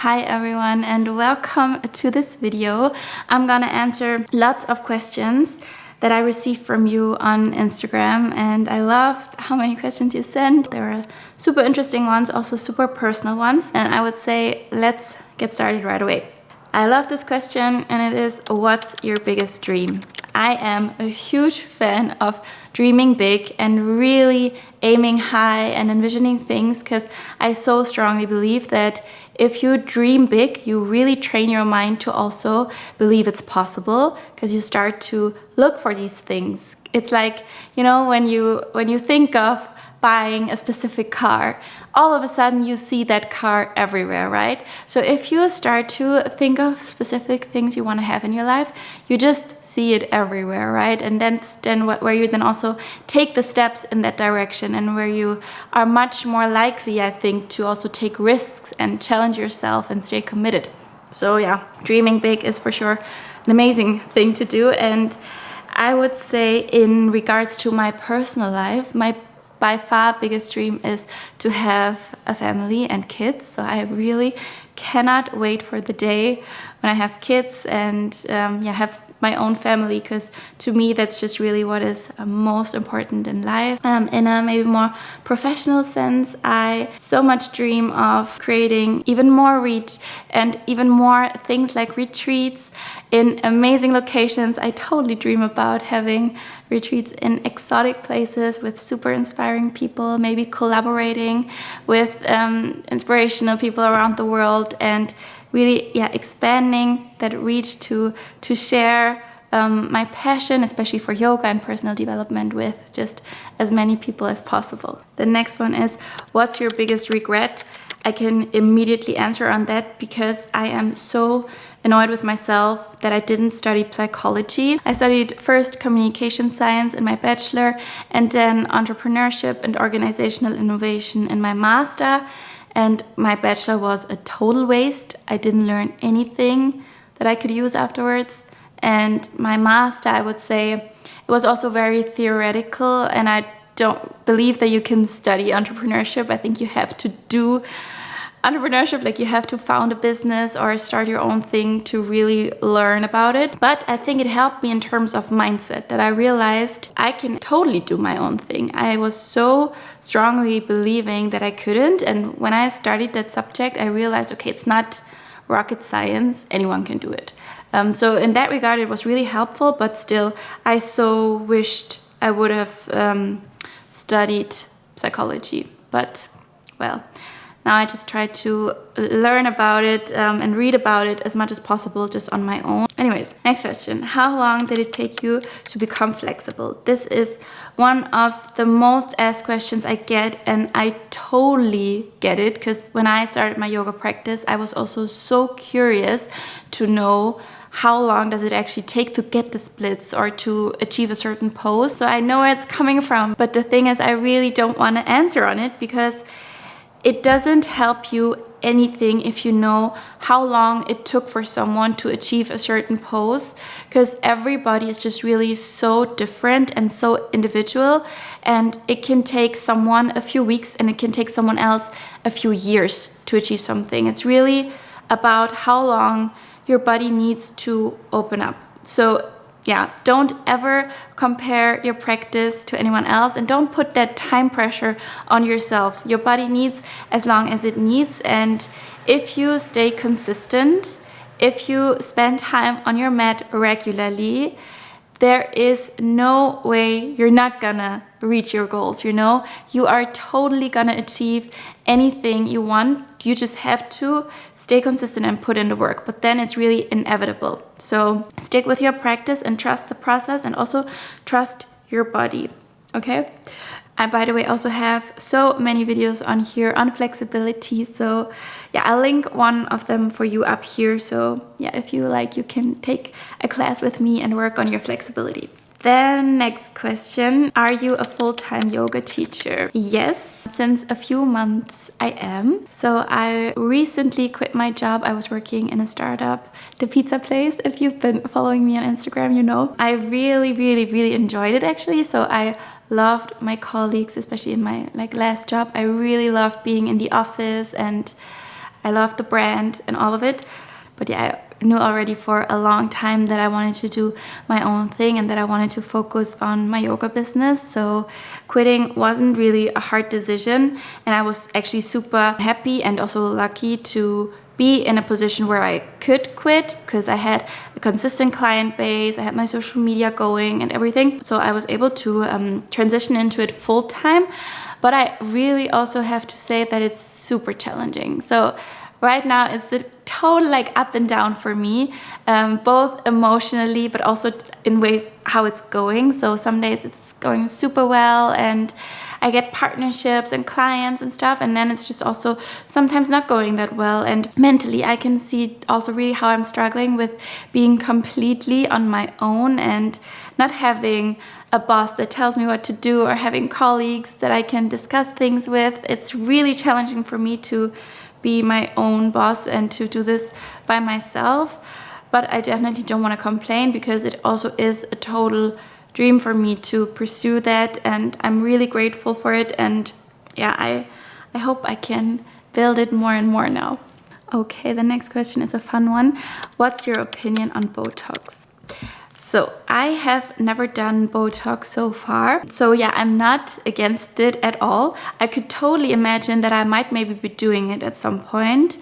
Hi everyone and welcome to this video. I'm gonna answer lots of questions that I received from you on Instagram, and I loved how many questions you sent. There were super interesting ones, also super personal ones, and I would say let's get started right away. I love this question, and it is, what's your biggest dream? I am a huge fan of dreaming big and really aiming high and envisioning things, because I so strongly believe that if you dream big, you really train your mind to also believe it's possible, because you start to look for these things. It's like, you know, when you think of buying a specific car, all of a sudden you see that car everywhere, right? So if you start to think of specific things you want to have in your life, you just see it everywhere, right? And then where you then also take the steps in that direction, and where you are much more likely, I think, to also take risks and challenge yourself and stay committed. So yeah, dreaming big is for sure an amazing thing to do. And I would say, in regards to my personal life, my by far biggest dream is to have a family and kids. So I really cannot wait for the day when I have kids and have my own family, because to me that's just really what is most important in life. In a maybe more professional sense, I so much dream of creating even more reach and even more things like retreats in amazing locations. I totally dream about having retreats in exotic places with super inspiring people, maybe collaborating with inspirational people around the world, and really expanding that reach to share my passion, especially for yoga and personal development, with just as many people as possible. The next one is, what's your biggest regret? I can immediately answer on that, because I am so annoyed with myself that I didn't study psychology. I studied first communication science in my bachelor, and then entrepreneurship and organizational innovation in my master. And my bachelor was a total waste. I didn't learn anything that I could use afterwards. And my master, I would say, it was also very theoretical, and I don't believe that you can study entrepreneurship. I think you have to do entrepreneurship, like you have to found a business or start your own thing to really learn about it. But I think it helped me in terms of mindset, that I realized I can totally do my own thing. I was so strongly believing that I couldn't, and when I studied that subject, I realized, okay, it's not rocket science, anyone can do it. So in that regard, it was really helpful, but still, I so wished I would have studied psychology. But, well, now I just try to learn about it and read about it as much as possible just on my own. Anyways, next question. How long did it take you to become flexible? This is one of the most asked questions I get, and I totally get it, because when I started my yoga practice, I was also so curious to know how long does it actually take to get the splits or to achieve a certain pose. So I know where it's coming from, but the thing is, I really don't want to answer on it, because it doesn't help you anything if you know how long it took for someone to achieve a certain pose, because everybody is just really so different and so individual, and it can take someone a few weeks and it can take someone else a few years to achieve something. It's really about how long your body needs to open up. So yeah, don't ever compare your practice to anyone else, and don't put that time pressure on yourself. Your body needs as long as it needs, and if you stay consistent, if you spend time on your mat regularly, there is no way you're not gonna reach your goals, you know? You are totally gonna achieve anything you want. You just have to stay consistent and put in the work, but then it's really inevitable. So stick with your practice and trust the process, and also trust your body, okay? I, by the way, also have so many videos on here on flexibility. So yeah, I'll link one of them for you up here. So yeah, if you like, you can take a class with me and work on your flexibility. Then next question, are you a full-time yoga teacher? Yes, since a few months I am. So I recently quit my job. I was working in a startup, the pizza place. If you've been following me on Instagram, you know. I really enjoyed it, actually. So I loved my colleagues, especially in my last job. I really loved being in the office, and I love the brand and all of it. But yeah, I knew already for a long time that I wanted to do my own thing and that I wanted to focus on my yoga business. So quitting wasn't really a hard decision. And I was actually super happy and also lucky to be in a position where I could quit because I had a consistent client base, I had my social media going and everything. So I was able to transition into it full time. But I really also have to say that it's super challenging. So right now it's a total like up and down for me, both emotionally but also in ways how it's going. So some days it's going super well and I get partnerships and clients and stuff, and then it's just also sometimes not going that well. And mentally I can see also really how I'm struggling with being completely on my own and not having a boss that tells me what to do or having colleagues that I can discuss things with. It's really challenging for me to be my own boss and to do this by myself. But I definitely don't want to complain because it also is a total dream for me to pursue that, and I'm really grateful for it. And yeah, I hope I can build it more and more now. Okay, the next question is a fun one. What's your opinion on Botox? So I have never done Botox so far. So yeah, I'm not against it at all. I could totally imagine that I might maybe be doing it at some point.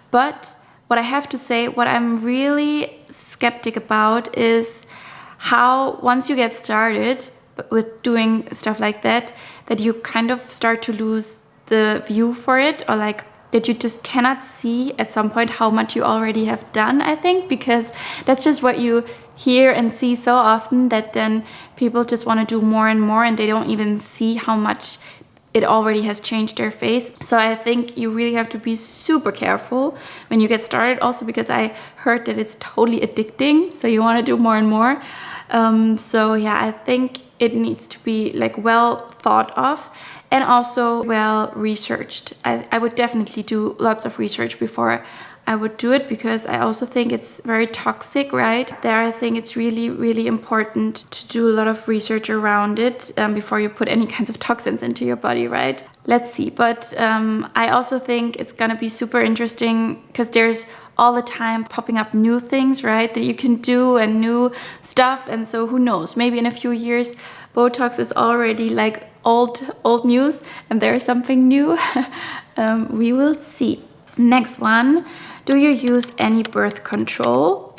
But what I have to say, what I'm really skeptic about is how once you get started with doing stuff like that, that you kind of start to lose the view for it, or like that you just cannot see at some point how much you already have done, I think, because that's just what you hear and see so often, that then people just want to do more and more and they don't even see how much it already has changed their face. So I think you really have to be super careful when you get started, also because I heard that it's totally addicting, so you want to do more and more. So yeah, I think it needs to be like well thought of and also well researched. I would definitely do lots of research before I would do it, because I also think it's very toxic, right? There, I think it's really, really important to do a lot of research around it before you put any kinds of toxins into your body, right? Let's see. But I also think it's gonna be super interesting because there's all the time popping up new things, right, that you can do and new stuff. And so who knows, maybe in a few years, Botox is already like old news and there's something new. We will see. Next one. Do you use any birth control?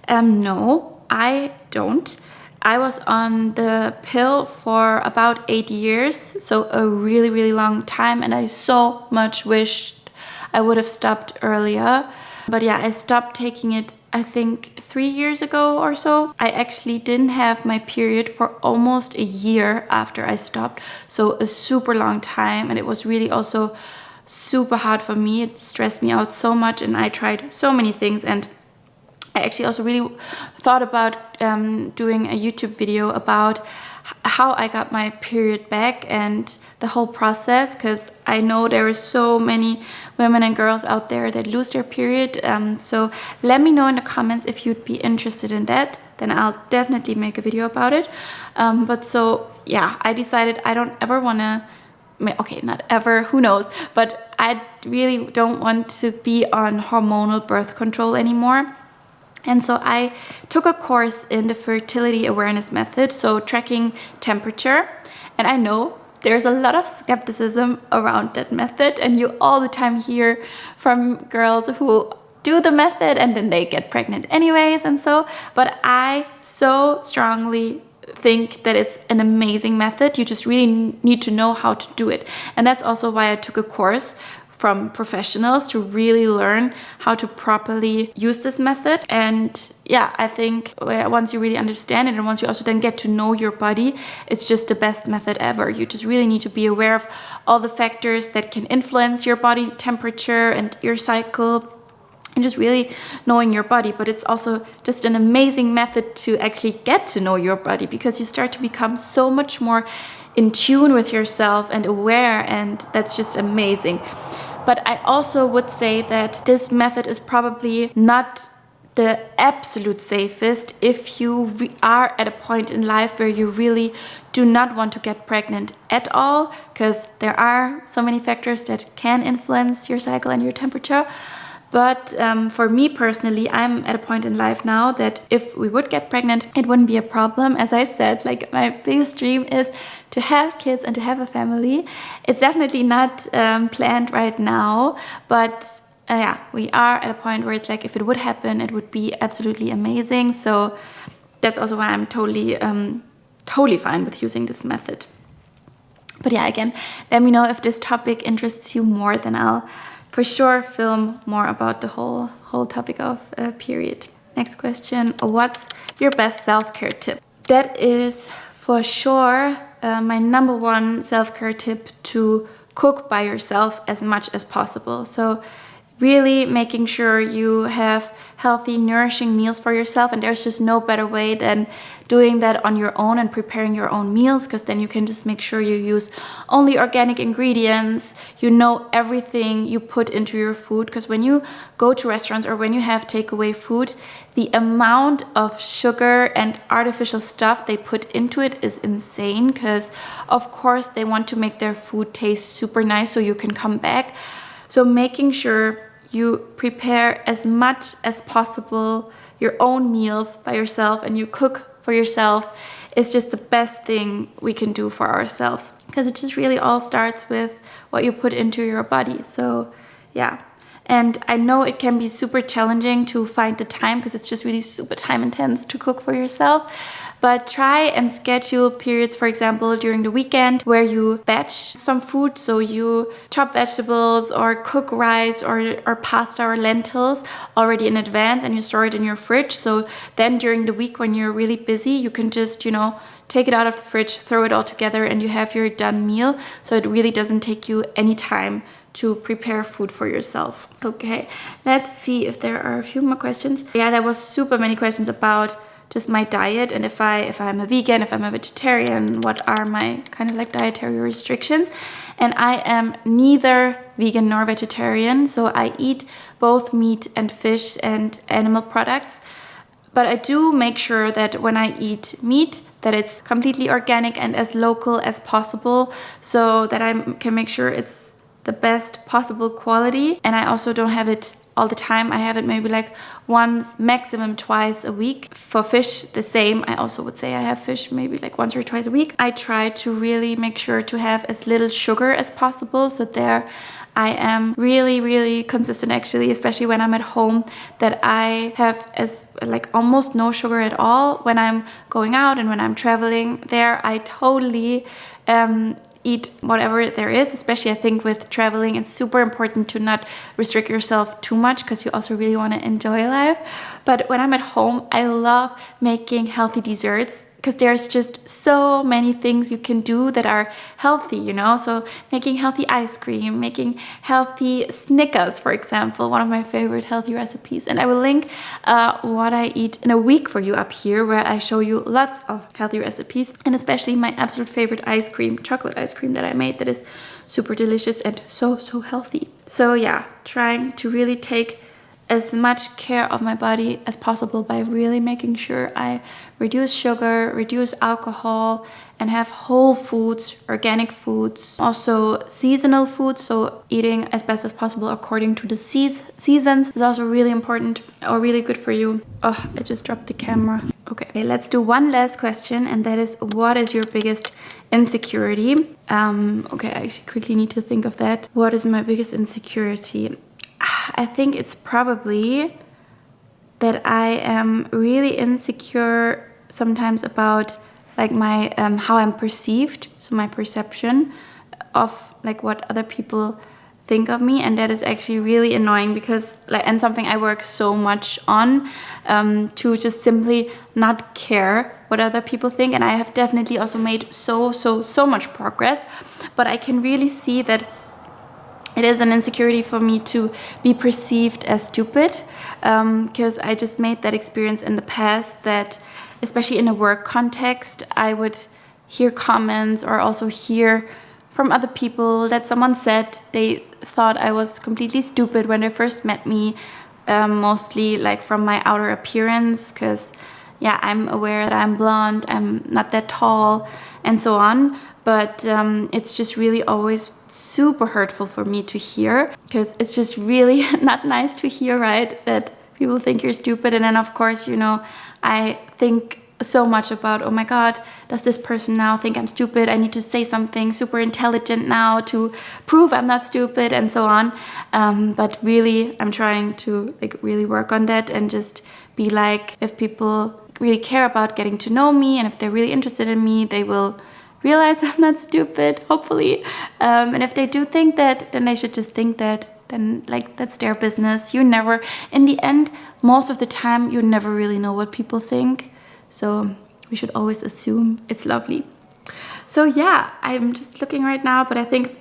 No, I don't. I was on the pill for about 8 years, so a really, really long time, and I so much wished I would have stopped earlier. But yeah, I stopped taking it, I think 3 years ago or so. I actually didn't have my period for almost a year after I stopped, so a super long time, and it was really also super hard for me. It stressed me out so much, and I tried so many things. And I actually also really thought about doing a YouTube video about how I got my period back and the whole process, because I know there are so many women and girls out there that lose their period. So let me know in the comments if you'd be interested in that. Then I'll definitely make a video about it. But so yeah, I decided I don't ever want to, okay, not ever, who knows, but I really don't want to be on hormonal birth control anymore. And so I took a course in the fertility awareness method, so tracking temperature. And I know there's a lot of skepticism around that method, and you all the time hear from girls who do the method and then they get pregnant anyways and so, but I so strongly think that it's an amazing method. You just really need to know how to do it. And that's also why I took a course from professionals to really learn how to properly use this method. And yeah, I think once you really understand it and once you also then get to know your body, it's just the best method ever. You just really need to be aware of all the factors that can influence your body temperature and your cycle, and just really knowing your body. But it's also just an amazing method to actually get to know your body, because you start to become so much more in tune with yourself and aware, and that's just amazing. But I also would say that this method is probably not the absolute safest if you are at a point in life where you really do not want to get pregnant at all, because there are so many factors that can influence your cycle and your temperature. But for me personally, I'm at a point in life now that if we would get pregnant, it wouldn't be a problem. As I said, like, my biggest dream is to have kids and to have a family. It's definitely not planned right now, but yeah, we are at a point where it's like, if it would happen, it would be absolutely amazing. So that's also why I'm totally fine with using this method. But yeah, again, let me know if this topic interests you more, then I'll for sure film more about the whole topic of period. Next question, what's your best self-care tip? That is for sure my number one self-care tip, to cook by yourself as much as possible. So really making sure you have healthy, nourishing meals for yourself. And there's just no better way than doing that on your own and preparing your own meals, because then you can just make sure you use only organic ingredients. You know everything you put into your food, because when you go to restaurants or when you have takeaway food, the amount of sugar and artificial stuff they put into it is insane, because of course they want to make their food taste super nice so you can come back. So making sure you prepare as much as possible your own meals by yourself and you cook for yourself is just the best thing we can do for ourselves, because it just really all starts with what you put into your body. So yeah. And I know it can be super challenging to find the time, because it's just really super time intense to cook for yourself. But try and schedule periods, for example, during the weekend where you batch some food. So you chop vegetables or cook rice or pasta or lentils already in advance, and you store it in your fridge. So then during the week when you're really busy, you can just, take it out of the fridge, throw it all together, and you have your done meal. So it really doesn't take you any time to prepare food for yourself. Okay, let's see if there are a few more questions. Yeah, there was super many questions about just my diet, and if I'm a vegan, if I'm a vegetarian, what are my kind of like dietary restrictions. And I am neither vegan nor vegetarian, so I eat both meat and fish and animal products. But I do make sure that when I eat meat, that it's completely organic and as local as possible, so that I can make sure it's the best possible quality. And I also don't have it all the time. I have it maybe like once, maximum twice a week. For fish, the same. I also would say I have fish maybe like once or twice a week. I try to really make sure to have as little sugar as possible. So there I am really, really consistent, actually, especially when I'm at home, that I have as like almost no sugar at all. When I'm going out and when I'm traveling, there I totally eat whatever there is. Especially I think with traveling, it's super important to not restrict yourself too much, because you also really want to enjoy life. But when I'm at home, I love making healthy desserts, because there's just so many things you can do that are healthy, So making healthy ice cream, making healthy Snickers, for example, one of my favorite healthy recipes. And I will link what I eat in a week for you up here, where I show you lots of healthy recipes, and especially my absolute favorite ice cream, chocolate ice cream that I made, that is super delicious and so healthy. So yeah, trying to really take as much care of my body as possible by really making sure I reduce sugar, reduce alcohol, and have whole foods, organic foods, also seasonal foods. So eating as best as possible according to the seasons is also really important or really good for you. Oh, I just dropped the camera. Okay, let's do one last question, and that is, what is your biggest insecurity? Okay, I actually quickly need to think of that. What is my biggest insecurity? I think it's probably that I am really insecure sometimes about like my how I'm perceived, so my perception of like what other people think of me, and that is actually really annoying, because and something I work so much on, to just simply not care what other people think. And I have definitely also made so much progress, but I can really see that it is an insecurity for me to be perceived as stupid, because I just made that experience in the past, that especially in a work context, I would hear comments or also hear from other people that someone said they thought I was completely stupid when they first met me, mostly like from my outer appearance, because yeah, I'm aware that I'm blonde, I'm not that tall, and so on. But it's just really always super hurtful for me to hear, because it's just really not nice to hear, right? That people think you're stupid. And then of course, you know, I think so much about, oh my God, does this person now think I'm stupid? I need to say something super intelligent now to prove I'm not stupid, and so on. But really, I'm trying to like really work on that and just be like, if people really care about getting to know me and if they're really interested in me, they will realize I'm not stupid, hopefully. And if they do think that, then they should just think that. Then like that's their business. You never, in the end, most of the time, you never really know what people think. So we should always assume. It's lovely. So yeah, I'm just looking right now, but I think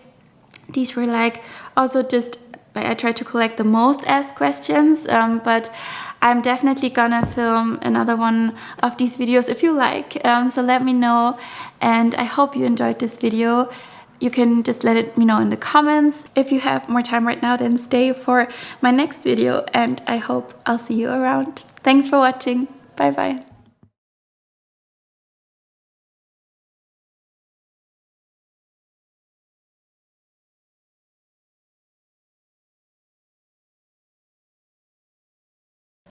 these were like also just, I tried to collect the most asked questions, but I'm definitely gonna film another one of these videos if you like. So let me know, and I hope you enjoyed this video. You can just let me know in the comments. If you have more time right now, then stay for my next video, and I hope I'll see you around. Thanks for watching. Bye bye.